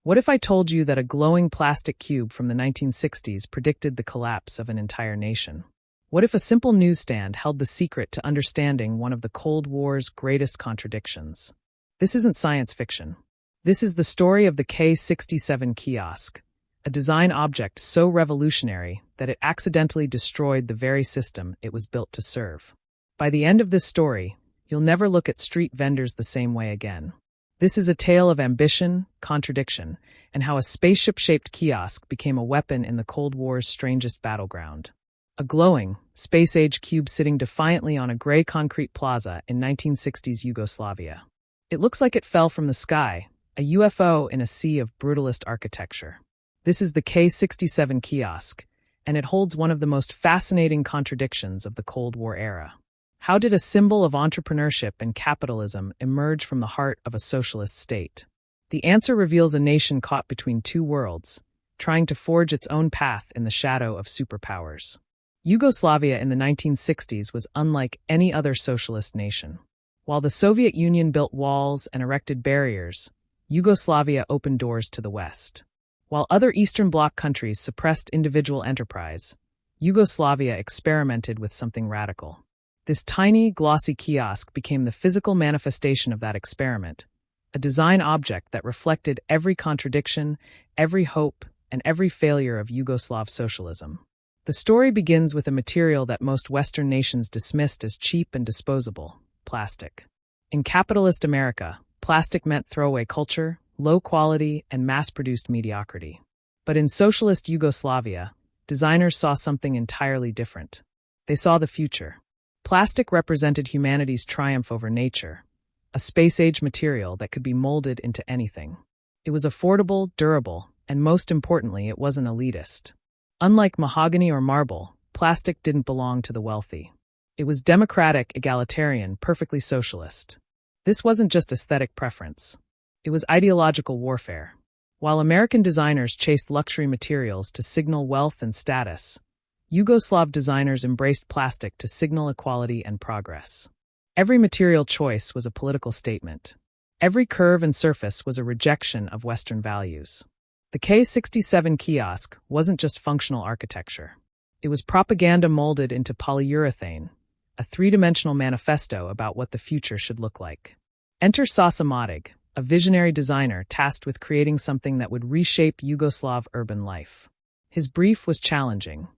What if I told you that a glowing plastic cube from the 1960s predicted the collapse of an entire nation? What if a simple newsstand held the secret to understanding one of the Cold War's greatest contradictions? This isn't science fiction. This is the story of the K-67 kiosk, a design object so revolutionary that it accidentally destroyed the very system it was built to serve. By the end of this story, you'll never look at street vendors the same way again. This is a tale of ambition, contradiction, and how a spaceship-shaped kiosk became a weapon in the Cold War's strangest battleground. A glowing, space-age cube sitting defiantly on a gray concrete plaza in 1960s Yugoslavia. It looks like it fell from the sky, a UFO in a sea of brutalist architecture. This is the K-67 kiosk, and it holds one of the most fascinating contradictions of the Cold War era. How did a symbol of entrepreneurship and capitalism emerge from the heart of a socialist state? The answer reveals a nation caught between two worlds, trying to forge its own path in the shadow of superpowers. Yugoslavia in the 1960s was unlike any other socialist nation. While the Soviet Union built walls and erected barriers, Yugoslavia opened doors to the West. While other Eastern Bloc countries suppressed individual enterprise, Yugoslavia experimented with something radical. This tiny, glossy kiosk became the physical manifestation of that experiment, a design object that reflected every contradiction, every hope, and every failure of Yugoslav socialism. The story begins with a material that most Western nations dismissed as cheap and disposable: plastic. In capitalist America, plastic meant throwaway culture, low quality, and mass-produced mediocrity. But in socialist Yugoslavia, designers saw something entirely different. They saw the future. Plastic represented humanity's triumph over nature, a space-age material that could be molded into anything. It was affordable, durable, and most importantly, it wasn't elitist. Unlike mahogany or marble, plastic didn't belong to the wealthy. It was democratic, egalitarian, perfectly socialist. This wasn't just aesthetic preference. It was ideological warfare. While American designers chased luxury materials to signal wealth and status, Yugoslav designers embraced plastic to signal equality and progress. Every material choice was a political statement. Every curve and surface was a rejection of Western values. The K-67 kiosk wasn't just functional architecture. It was propaganda molded into polyurethane, a three-dimensional manifesto about what the future should look like. Enter Saša Mächtig, a visionary designer tasked with creating something that would reshape Yugoslav urban life. His brief was challenging: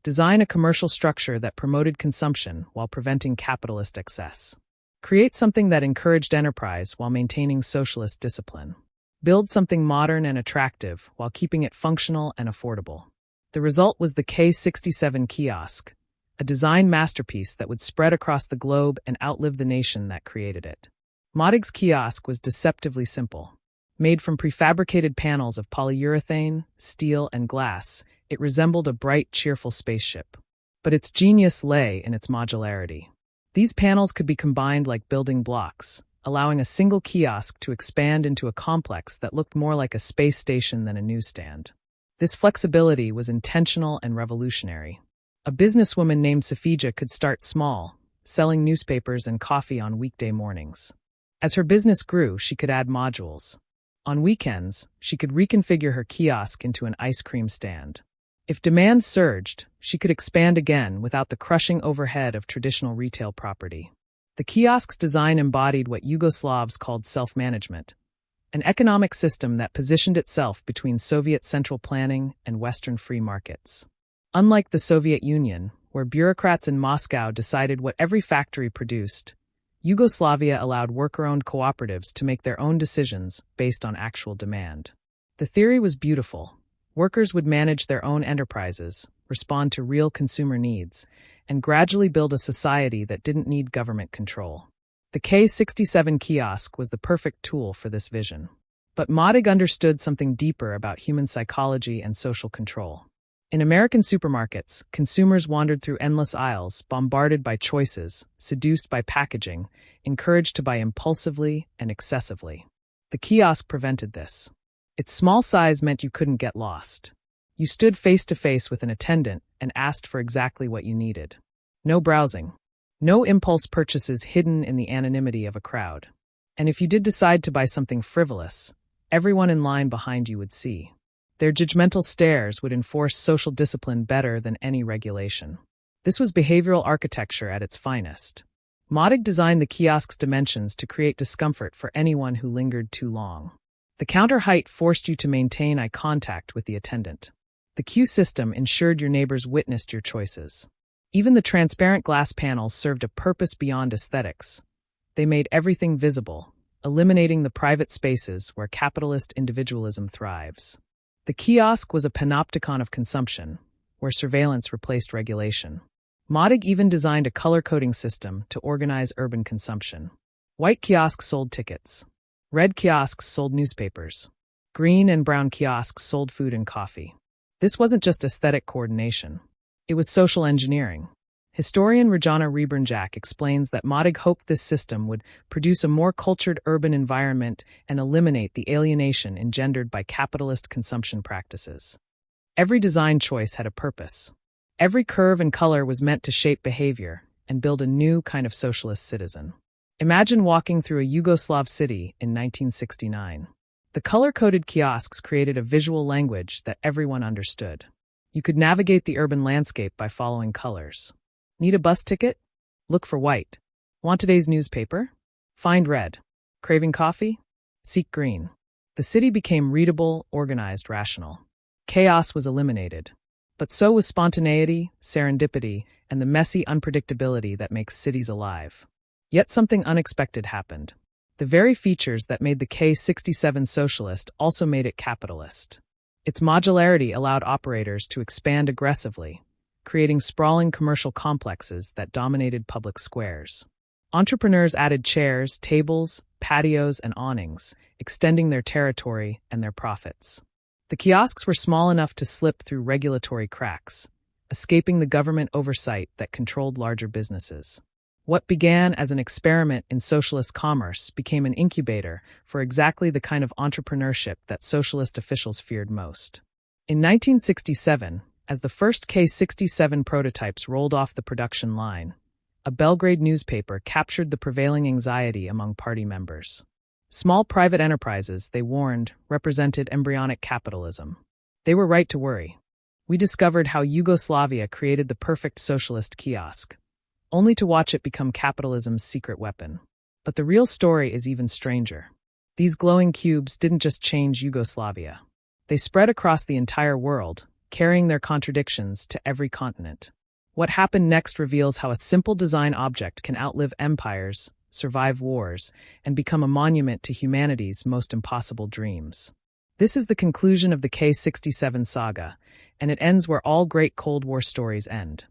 design a commercial structure that promoted consumption while preventing capitalist excess. Create something that encouraged enterprise while maintaining socialist discipline. Build something modern and attractive while keeping it functional and affordable. The result was the K-67 kiosk, a design masterpiece that would spread across the globe and outlive the nation that created it. Mächtig's kiosk was deceptively simple. Made from prefabricated panels of polyurethane, steel, and glass, it resembled a bright, cheerful spaceship. But its genius lay in its modularity. These panels could be combined like building blocks, allowing a single kiosk to expand into a complex that looked more like a space station than a newsstand. This flexibility was intentional and revolutionary. A businesswoman named Safija could start small, selling newspapers and coffee on weekday mornings. As her business grew, she could add modules. On weekends, she could reconfigure her kiosk into an ice cream stand. If demand surged, she could expand again without the crushing overhead of traditional retail property. The kiosk's design embodied what Yugoslavs called self-management, an economic system that positioned itself between Soviet central planning and Western free markets. Unlike the Soviet Union, where bureaucrats in Moscow decided what every factory produced, Yugoslavia allowed worker-owned cooperatives to make their own decisions based on actual demand. The theory was beautiful. Workers would manage their own enterprises, respond to real consumer needs, and gradually build a society that didn't need government control. The K-67 kiosk was the perfect tool for this vision. But Mächtig understood something deeper about human psychology and social control. In American supermarkets, consumers wandered through endless aisles, bombarded by choices, seduced by packaging, encouraged to buy impulsively and excessively. The kiosk prevented this. Its small size meant you couldn't get lost. You stood face to face with an attendant and asked for exactly what you needed. No browsing. No impulse purchases hidden in the anonymity of a crowd. And if you did decide to buy something frivolous, everyone in line behind you would see. Their judgmental stares would enforce social discipline better than any regulation. This was behavioral architecture at its finest. Mächtig designed the kiosk's dimensions to create discomfort for anyone who lingered too long. The counter height forced you to maintain eye contact with the attendant. The queue system ensured your neighbors witnessed your choices. Even the transparent glass panels served a purpose beyond aesthetics. They made everything visible, eliminating the private spaces where capitalist individualism thrives. The kiosk was a panopticon of consumption, where surveillance replaced regulation. Mächtig even designed a color-coding system to organize urban consumption. White kiosks sold tickets. Red kiosks sold newspapers. Green and brown kiosks sold food and coffee. This wasn't just aesthetic coordination. It was social engineering. Historian Rajana Rebranjak explains that Mächtig hoped this system would produce a more cultured urban environment and eliminate the alienation engendered by capitalist consumption practices. Every design choice had a purpose. Every curve and color was meant to shape behavior and build a new kind of socialist citizen. Imagine walking through a Yugoslav city in 1969. The color-coded kiosks created a visual language that everyone understood. You could navigate the urban landscape by following colors. Need a bus ticket? Look for white. Want today's newspaper? Find red. Craving coffee? Seek green. The city became readable, organized, rational. Chaos was eliminated. But so was spontaneity, serendipity, and the messy unpredictability that makes cities alive. Yet something unexpected happened. The very features that made the K67 socialist also made it capitalist. Its modularity allowed operators to expand aggressively, creating sprawling commercial complexes that dominated public squares. Entrepreneurs added chairs, tables, patios, and awnings, extending their territory and their profits. The kiosks were small enough to slip through regulatory cracks, escaping the government oversight that controlled larger businesses. What began as an experiment in socialist commerce became an incubator for exactly the kind of entrepreneurship that socialist officials feared most. In 1967, as the first K67 prototypes rolled off the production line, a Belgrade newspaper captured the prevailing anxiety among party members. Small private enterprises, they warned, represented embryonic capitalism. They were right to worry. We discovered how Yugoslavia created the perfect socialist kiosk, only to watch it become capitalism's secret weapon. But the real story is even stranger. These glowing cubes didn't just change Yugoslavia. They spread across the entire world, carrying their contradictions to every continent. What happened next reveals how a simple design object can outlive empires, survive wars, and become a monument to humanity's most impossible dreams. This is the conclusion of the K67 saga, and it ends where all great Cold War stories end,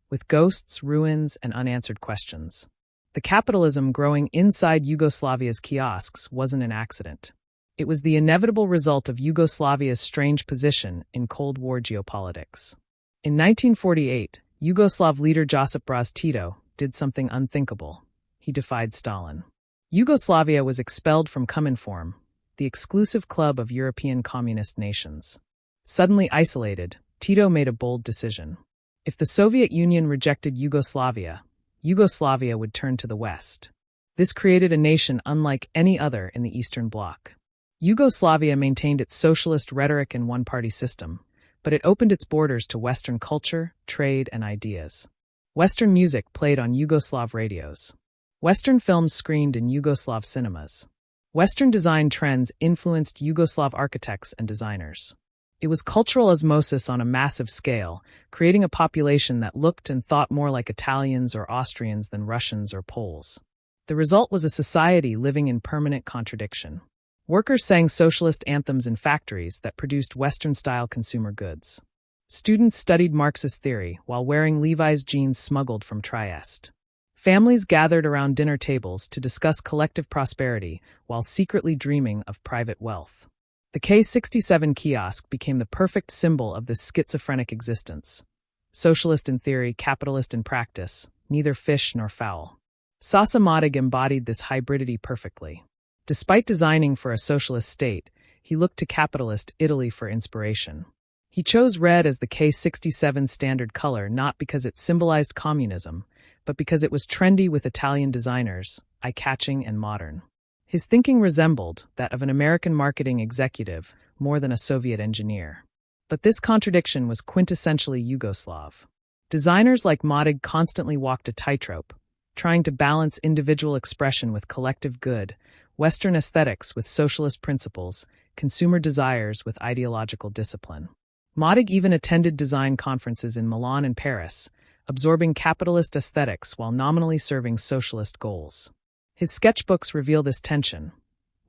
with ghosts, ruins, and unanswered questions. The capitalism growing inside Yugoslavia's kiosks wasn't an accident. It was the inevitable result of Yugoslavia's strange position in Cold War geopolitics. In 1948, Yugoslav leader Josip Broz Tito did something unthinkable. He defied Stalin. Yugoslavia was expelled from Cominform, the exclusive club of European communist nations. Suddenly isolated, Tito made a bold decision. If the Soviet Union rejected Yugoslavia, Yugoslavia would turn to the West. This created a nation unlike any other in the Eastern Bloc. Yugoslavia maintained its socialist rhetoric and one-party system, but it opened its borders to Western culture, trade, and ideas. Western music played on Yugoslav radios. Western films screened in Yugoslav cinemas. Western design trends influenced Yugoslav architects and designers. It was cultural osmosis on a massive scale, creating a population that looked and thought more like Italians or Austrians than Russians or Poles. The result was a society living in permanent contradiction. Workers sang socialist anthems in factories that produced Western-style consumer goods. Students studied Marxist theory while wearing Levi's jeans smuggled from Trieste. Families gathered around dinner tables to discuss collective prosperity while secretly dreaming of private wealth. The K67 kiosk became the perfect symbol of this schizophrenic existence. Socialist in theory, capitalist in practice, neither fish nor fowl. Saša Mächtig embodied this hybridity perfectly. Despite designing for a socialist state, he looked to capitalist Italy for inspiration. He chose red as the K67 standard color not because it symbolized communism, but because it was trendy with Italian designers, eye-catching and modern. His thinking resembled that of an American marketing executive more than a Soviet engineer. But this contradiction was quintessentially Yugoslav. Designers like Mächtig constantly walked a tightrope, trying to balance individual expression with collective good, Western aesthetics with socialist principles, consumer desires with ideological discipline. Mächtig even attended design conferences in Milan and Paris, absorbing capitalist aesthetics while nominally serving socialist goals. His sketchbooks reveal this tension.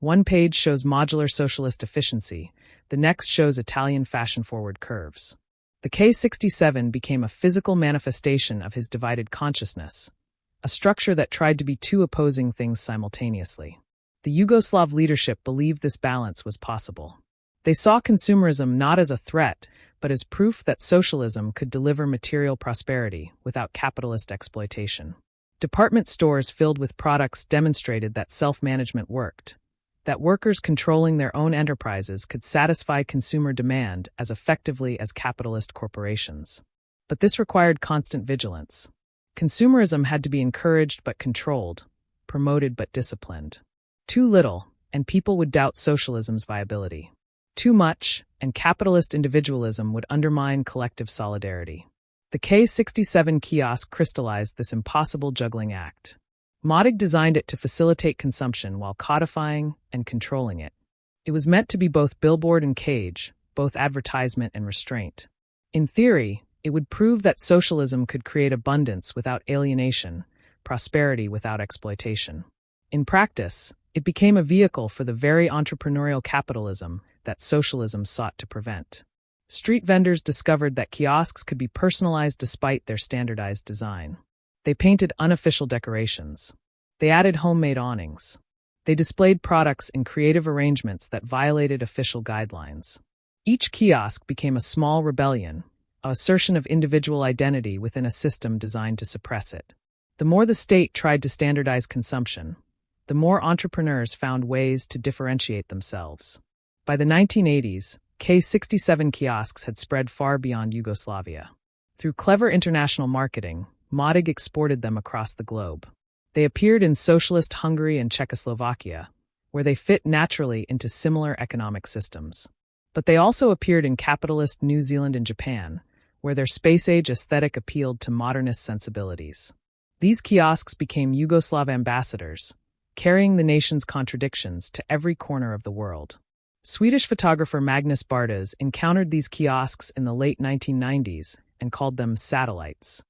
One page shows modular socialist efficiency, the next shows Italian fashion-forward curves. The K67 became a physical manifestation of his divided consciousness, a structure that tried to be two opposing things simultaneously. The Yugoslav leadership believed this balance was possible. They saw consumerism not as a threat, but as proof that socialism could deliver material prosperity without capitalist exploitation. Department stores filled with products demonstrated that self-management worked, that workers controlling their own enterprises could satisfy consumer demand as effectively as capitalist corporations. But this required constant vigilance. Consumerism had to be encouraged but controlled, promoted but disciplined. Too little, and people would doubt socialism's viability. Too much, and capitalist individualism would undermine collective solidarity. The K67 kiosk crystallized this impossible juggling act. Mächtig designed it to facilitate consumption while codifying and controlling it. It was meant to be both billboard and cage, both advertisement and restraint. In theory, it would prove that socialism could create abundance without alienation, prosperity without exploitation. In practice, it became a vehicle for the very entrepreneurial capitalism that socialism sought to prevent. Street vendors discovered that kiosks could be personalized despite their standardized design. They painted unofficial decorations. They added homemade awnings. They displayed products in creative arrangements that violated official guidelines. Each kiosk became a small rebellion, an assertion of individual identity within a system designed to suppress it. The more the state tried to standardize consumption, the more entrepreneurs found ways to differentiate themselves. By the 1980s, K67 kiosks had spread far beyond Yugoslavia. Through clever international marketing, Mächtig exported them across the globe. They appeared in socialist Hungary and Czechoslovakia, where they fit naturally into similar economic systems. But they also appeared in capitalist New Zealand and Japan, where their space-age aesthetic appealed to modernist sensibilities. These kiosks became Yugoslav ambassadors, carrying the nation's contradictions to every corner of the world. Swedish photographer Magnus Bardas encountered these kiosks in the late 1990s and called them satellites.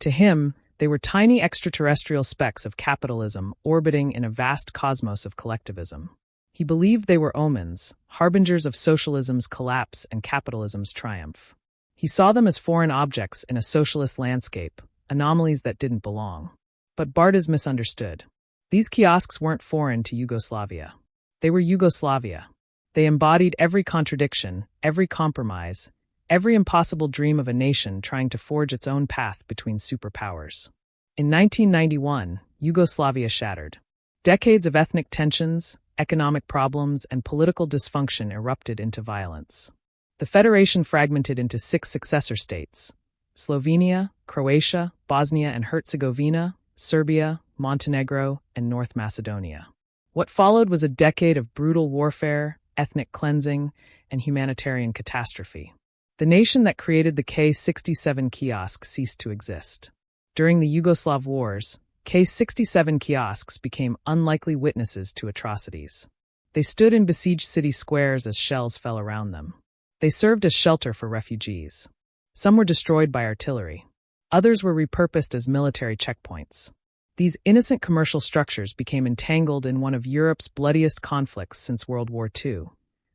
To him, they were tiny extraterrestrial specks of capitalism orbiting in a vast cosmos of collectivism. He believed they were omens, harbingers of socialism's collapse and capitalism's triumph. He saw them as foreign objects in a socialist landscape, anomalies that didn't belong. But Bardas misunderstood. These kiosks weren't foreign to Yugoslavia. They were Yugoslavia. They embodied every contradiction, every compromise, every impossible dream of a nation trying to forge its own path between superpowers. In 1991, Yugoslavia shattered. Decades of ethnic tensions, economic problems, and political dysfunction erupted into violence. The federation fragmented into 6 successor states: Slovenia, Croatia, Bosnia and Herzegovina, Serbia, Montenegro, and North Macedonia. What followed was a decade of brutal warfare, ethnic cleansing, and humanitarian catastrophe. The nation that created the K67 kiosk ceased to exist. During the Yugoslav wars, K67 kiosks became unlikely witnesses to atrocities. They stood in besieged city squares as shells fell around them. They served as shelter for refugees. Some were destroyed by artillery. Others were repurposed as military checkpoints. These innocent commercial structures became entangled in one of Europe's bloodiest conflicts since World War II,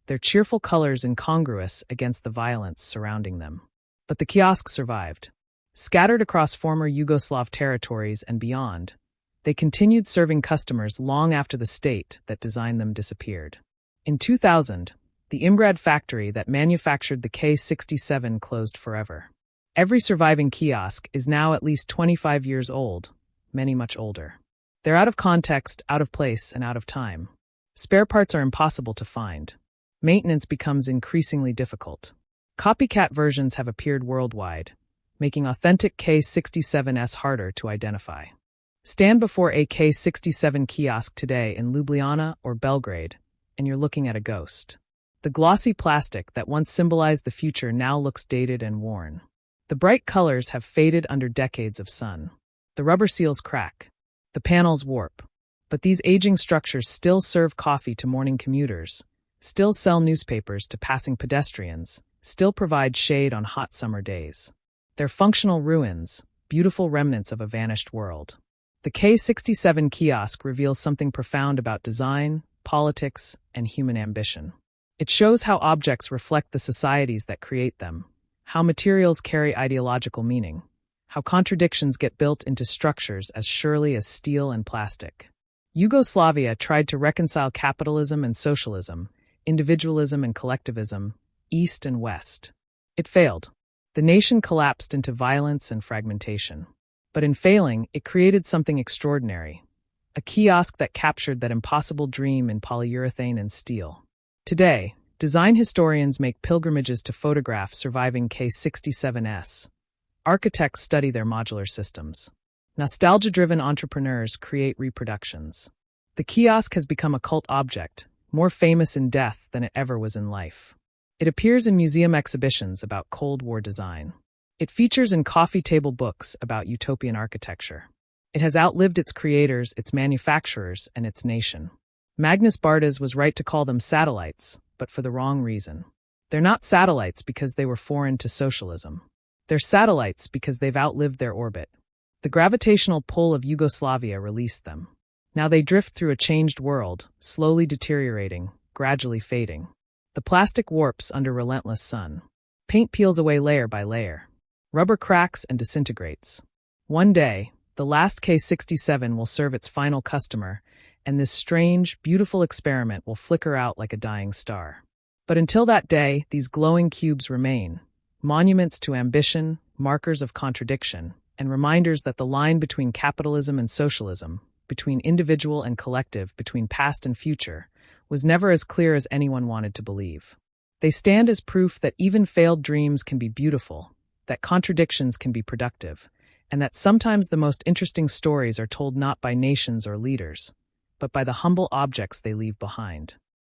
their cheerful colors incongruous against the violence surrounding them. But the kiosks survived. Scattered across former Yugoslav territories and beyond, they continued serving customers long after the state that designed them disappeared. In 2000, the Imgrad factory that manufactured the K67 closed forever. Every surviving kiosk is now at least 25 years old, many much older. They're out of context, out of place, and out of time. Spare parts are impossible to find. Maintenance becomes increasingly difficult. Copycat versions have appeared worldwide, making authentic K67s harder to identify. Stand before a K67 kiosk today in Ljubljana or Belgrade, and you're looking at a ghost. The glossy plastic that once symbolized the future now looks dated and worn. The bright colors have faded under decades of sun. The rubber seals crack. The panels warp. But these aging structures still serve coffee to morning commuters, still sell newspapers to passing pedestrians, still provide shade on hot summer days. They're functional ruins, beautiful remnants of a vanished world. The K67 kiosk reveals something profound about design, politics, and human ambition. It shows how objects reflect the societies that create them, how materials carry ideological meaning, how contradictions get built into structures as surely as steel and plastic. Yugoslavia tried to reconcile capitalism and socialism, individualism and collectivism, East and West. It failed. The nation collapsed into violence and fragmentation. But in failing, it created something extraordinary, a kiosk that captured that impossible dream in polyurethane and steel. Today, design historians make pilgrimages to photograph surviving K67s. Architects study their modular systems. Nostalgia-driven entrepreneurs create reproductions. The kiosk has become a cult object, more famous in death than it ever was in life. It appears in museum exhibitions about Cold War design. It features in coffee table books about utopian architecture. It has outlived its creators, its manufacturers, and its nation. Magnus Bartas was right to call them satellites, but for the wrong reason. They're not satellites because they were foreign to socialism. They're satellites because they've outlived their orbit. The gravitational pull of Yugoslavia released them. Now they drift through a changed world, slowly deteriorating, gradually fading. The plastic warps under relentless sun. Paint peels away layer by layer. Rubber cracks and disintegrates. One day, the last K67 will serve its final customer, and this strange, beautiful experiment will flicker out like a dying star. But until that day, these glowing cubes remain, monuments to ambition, markers of contradiction, and reminders that the line between capitalism and socialism, between individual and collective, between past and future, was never as clear as anyone wanted to believe. They stand as proof that even failed dreams can be beautiful, that contradictions can be productive, and that sometimes the most interesting stories are told not by nations or leaders, but by the humble objects they leave behind.